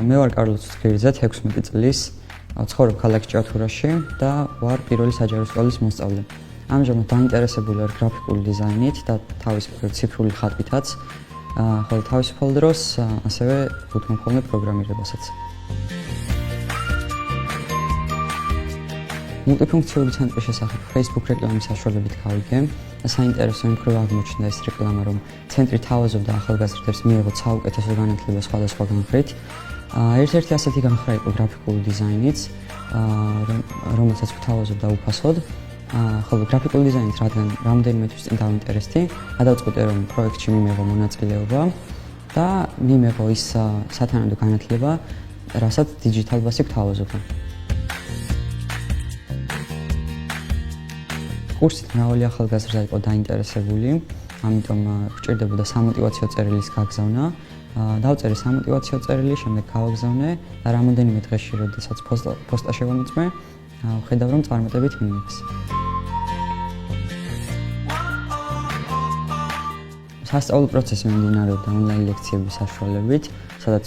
მე ვარ კარლო ცუცქირიძე, 16 წლის, ვცხოვრობ ქალაქ ჭიათურაში და ვარ პირველი საჯარო სკოლის მოსწავლე. ამჟამად დაინტერესებული ვარ გრაფიკული დიზაინით და თავისუფლად ციფრული ხატვითაც, ხოლო თავისუფალ დროს ასევე ვუთმობ ხოლმე პროგრამირებასაც. მულტიფუნქციური ცენტრის შესახებ Facebook რეკლამის საშუალებით გავიგე. საინტერესო იმ მხრივ აღმოჩნდა ეს რეკლამა, რომ ცენტრი თავაზობდა ახალგაზრდებს მიიღო საუკეთესო განათლება სხვადასხვა განხრით. ერთ-ერთი ასეთი განხრა იყო გრაფიკული დიზაინიც, რომელსაც ვთავაზობდა უფასოდ. ხოლო გრაფიკული დიზაინით რადგან რამდენიმე თვის წინ დავინტერესდი, გადავწყვიტე რომ პროექტში მიმეღო მონაწილეობა და მიმეღო ის სათანადო განათლება, რასაც დიჯიტალ ბასი გვთავაზობდა. კურსით მრავალი ახალგაზრდა იყო დაინტერესებული, ამიტომ გვჭირდებოდა სამოტივაციო წერილის გაგზავნა. დავწერე სამოტივაციო წერილი, შემდეგ გავაგზავნე და რამოდენიმე დღეში, როდესაც პოსტა შევამოწმე, ვხედავ რომ წარმატებით მიიღეს. სასწავლო პროცესი მიმდინარეობდა ონლაინ ლექციების საშუალებით, სადაც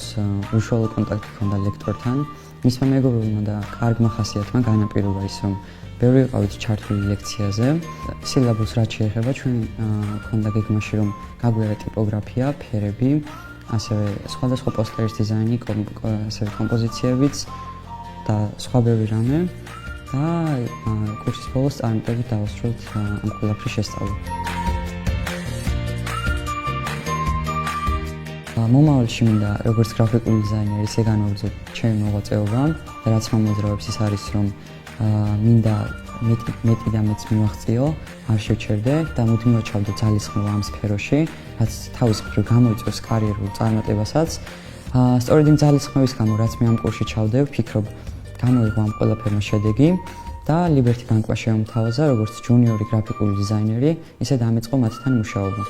უშუალო კონტაქტი ჰქონდა ლექტორთან. მისმა მეგობრებმა და კარგმა ხასიათმა განაპირობა ის, რომ ბევრი ვიყავით ჩართული ლექციაზე. სილაბუსს რაც შეეხება, ჩვენ ჰქონდა გეგმაში, რომ გაგვიარა ტიპოგრაფია, ფერები, ასევე სხვადასხვა პოსტერის დიზაინი, ასევე კომპოზიციებიც და სხვა ბევრი რამე და კურსის ბოლოს წარმატებით დავასრულეთ ამ ყველაფრის შესწავლა. მომავალში მინდა როგორც გრაფიკული დიზაინერი ისე განვაგრძო ჩემი მოღვაწეობა, რაც მომაზრაობს ის არის, რომ მინდა მეტი და მეც მივაღწიო, არ შევჩერდე და მუდმივად ჩავდე ძალისხმევა ამ სფეროში, რაც თავის მხრივ გამოიწვევს კარიერულ წარმატებასაც. სწორედ იმ ძალისხმევის გამო, რაც მე ამ კურსში ჩავდე, ვფიქრობ, გამოიღო ამ ყველაფერმა შედეგი და ლიბერთი ბანკმა შემოთავაზა როგორც ჯუნიორი გრაფიკული დიზაინერი, ისე დამეწყო მათთან მუშაობა.